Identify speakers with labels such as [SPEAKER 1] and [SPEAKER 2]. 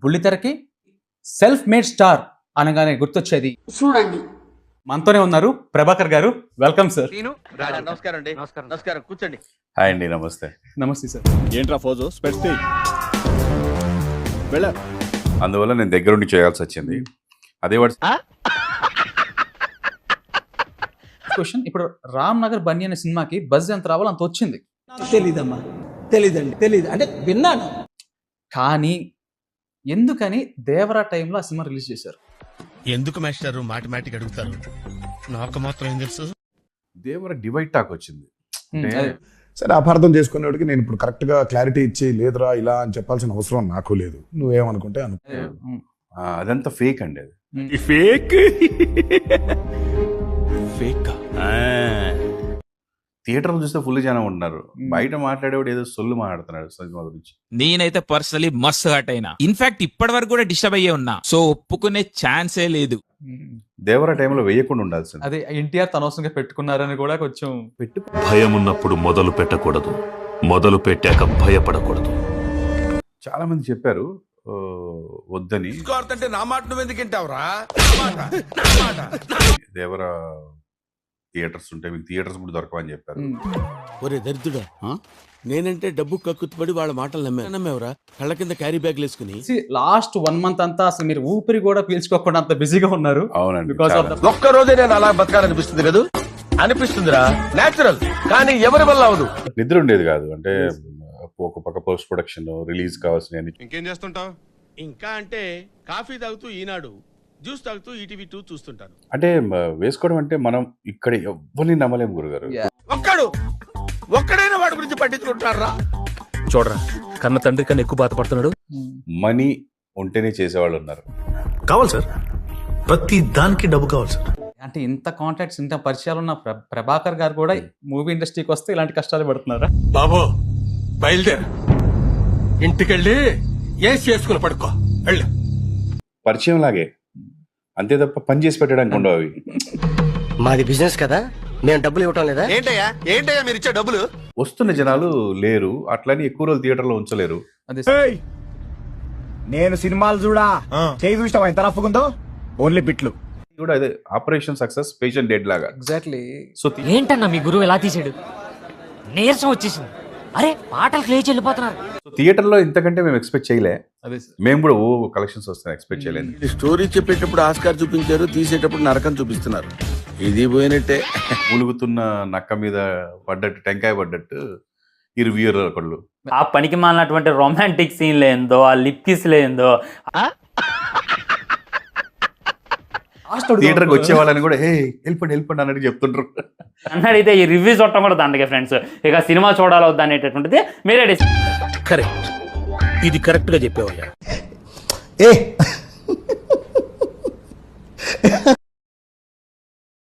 [SPEAKER 1] బుల్లితెరకి self made star అనగానే గుర్తొచ్చేది
[SPEAKER 2] చూడండి.
[SPEAKER 1] మనతోనే ఉన్నారు ప్రభాకర్ గారు. Welcome sir.
[SPEAKER 3] నమస్కారం అండి. నమస్కారం, కూర్చోండి.
[SPEAKER 4] హాయ్ అండి, నమస్తే.
[SPEAKER 1] నమస్తే సార్.
[SPEAKER 5] ఏంట్రా ఫోజు స్పెట్స్ వెళ్ళ.
[SPEAKER 4] అందువల్ల నేను దగ్గరుండి చేయాల్సి వచ్చింది. అదే వాడు
[SPEAKER 1] క్వశ్చన్, ఇప్పుడు రామ్ నగర్ బన్నీ అనే సినిమాకి బజ్ ఎంత రావాలో అంత వచ్చింది.
[SPEAKER 6] తెలీదమ్మా, తెలీదండి, తెలీదు అంటే విన్నాను.
[SPEAKER 1] కానీ ఎందుకని దేవరా టైంలో ఆ సినిమా రిలీజ్ చేశారు?
[SPEAKER 7] ఎందుకు మాస్టారు మాటిమాటికి అడుగుతారు? నాకు మాత్రం ఏం తెలుసు.
[SPEAKER 4] దేవర డివైడ్ టాక్ వచ్చింది.
[SPEAKER 5] సరే, అపార్థం చేసుకునేవాడికి నేను ఇప్పుడు కరెక్ట్ గా క్లారిటీ ఇచ్చి లేదురా ఇలా అని చెప్పాల్సిన అవసరం నాకు లేదు. నువ్వేమనుకుంటే అను.
[SPEAKER 4] అదంతా ఫేక్ అండి. అది
[SPEAKER 7] ఫేక్ ఫేక్.
[SPEAKER 4] థియేటర్ చూస్తే ఫుల్ జనం ఉంటున్నారు, బయట మాట్లాడేవాడు ఏదో సొల్లు మాట్లాడుతున్నాడు సినిమా గురించి.
[SPEAKER 8] నేనైతే పర్సనలీ మస్తు హర్ట్ అయినా. ఇన్ఫాక్ట్ ఇప్పటి వరకు కూడా డిస్టర్బ్ అయ్యే ఉన్నా. సో ఒప్పుకునే ఛాన్సే లేదు.
[SPEAKER 4] దేవర టైంలో వేయకుండా ఉండాల్సింది.
[SPEAKER 1] అదే ఎన్టీఆర్ అనవసరంగా పెట్టుకున్నారని కూడా కొంచెం
[SPEAKER 9] భయం ఉన్నప్పుడు మొదలు పెట్టకూడదు, మొదలు పెట్టాక భయపడకూడదు.
[SPEAKER 4] చాలా మంది చెప్పారు వద్దని.
[SPEAKER 7] నా మాట నువ్వు ఎందుకు వింటావురా?
[SPEAKER 4] దేవర థియేటర్స్ ఉంటాయి, మీకు థియేటర్స్ కూడా దొరకవని చెప్పారు.
[SPEAKER 10] ఒరే దరిద్రుడా, నేనంటే డబ్బు కక్కుతుపడి వాళ్ళ మాటలు నమ్మేవరా? కళ్ళ కింద క్యారీ బ్యాగ్ వేసుకుని
[SPEAKER 1] లాస్ట్ 1 month అంతా అసలు మీరు ఊపిరి కూడా పీల్చుకోకుండా అంత బిజీగా ఉన్నారు.
[SPEAKER 4] అవునండి,
[SPEAKER 1] బికాస్ ఆఫ్
[SPEAKER 3] ఒక్క రోజే నేను అలా బతకాలనిపిస్తుంది కదా, అనిపిస్తుందిరా. నేచురల్, కానీ ఎవరి వల్ల అవదు.
[SPEAKER 4] నిద్ర ఉండేది కాదు. అంటే ఒక పక్క పోస్ట్ ప్రొడక్షన్, రిలీజ్ కావాల్సిన
[SPEAKER 7] ఇంకేం చేస్తుంటావు? ఇంకా అంటే కాఫీ తాగుతూ ఈనాడు, జ్యూస్ తాగుతూ ఈటీవీ 2 చూస్తుంటాను.
[SPEAKER 4] అంటే వేసుకోవడం అంటే మనం ఇక్కడ ఎవరిని నమ్మలేము గురుగారు.
[SPEAKER 3] ఒక్కడైనా వాడి గురించి పట్టించుకుంటారా?
[SPEAKER 10] చూడరా, కన్న తండ్రి కన్నా ఎక్కువ బాధపడుతున్నాడు.
[SPEAKER 4] మనీ ఉంటేనే చేసేవాళ్ళు ఉన్నారు.
[SPEAKER 9] కావాలి సార్, ప్రతి దానికి డబ్బు కావాలి సార్.
[SPEAKER 1] అంటే ఇంత కాంటాక్ట్స్, ఇంత పరిచయాలు ఉన్న ప్రభాకర్ గారు కూడా మూవీ ఇండస్ట్రీకి వస్తే ఇలాంటి కష్టాలు పడుతున్నారా?
[SPEAKER 7] బాబు బయలుదేరు, ఇంటికెళ్ళి ఏం చేసుకుని పడుకో వెళ్ళు.
[SPEAKER 4] పరిచయం లాగే అంతే తప్ప పని చేసి పెట్టడానికి ఉండవు అవి.
[SPEAKER 3] మాది బిజినెస్ కదా, మేము డబ్బులు ఇవ్వటం లేదా? ఏంటయ్యా మీరు ఇచ్చే డబ్బులు?
[SPEAKER 4] వస్తున్న జనాలు లేరు, అట్లని ఎక్కువ రోజులు థియేటర్ లో ఉంచలేరు.
[SPEAKER 1] అదే
[SPEAKER 5] నేను సినిమాలు చూడా చేయి చూసినావా ఎంత రఫ్గుందో? ఓన్లీ బిట్లు
[SPEAKER 4] కూడా అదే ఆపరేషన్ సక్సెస్, పేషెంట్ డెడ్ లాగా.
[SPEAKER 1] ఎగ్జాక్ట్లీ.
[SPEAKER 4] సో
[SPEAKER 11] ఏంటన్నా మీ గురువు ఎలా తీసాడు? నీరసం వచ్చేసింది. అరే పాటలు లేచి వెళ్ళిపోతున్నారు.
[SPEAKER 4] థియేటర్ లో ఇంతకంటే మేము ఎక్స్పెక్ట్ చేయలే.
[SPEAKER 1] అదే
[SPEAKER 4] మేము కూడా కలెక్షన్స్ వస్తాయి ఎక్స్పెక్ట్ చేయలేదు.
[SPEAKER 10] స్టోరీ చెప్పేటప్పుడు ఆస్కార్ చూపించారు, తీసేటప్పుడు నరకం చూపిస్తున్నారు. ఇది పోయినట్టే.
[SPEAKER 4] మూలుగుతున్న నక్క మీద పడ్డట్టు, టెంకాయ పడ్డట్టు ఈ రివ్యూర్ ఒకళ్ళు.
[SPEAKER 11] ఆ పనికి మాలినటువంటి రొమాంటిక్ సీన్ లేదో, ఆ లిప్ కిస్ లేదో,
[SPEAKER 4] థియేటర్కి వచ్చే వాళ్ళని కూడా వెళ్ళిపోండి అన్నట్టు చెప్తుంటారు.
[SPEAKER 11] అన్నడైతే ఈ రివ్యూ చూడటం కూడా దండగే ఫ్రెండ్స్. ఇక సినిమా చూడాలి వద్దా అనేటటువంటిది మీరే
[SPEAKER 10] కరెక్ట్, ఇది కరెక్ట్ గా చెప్పేవయ్యా.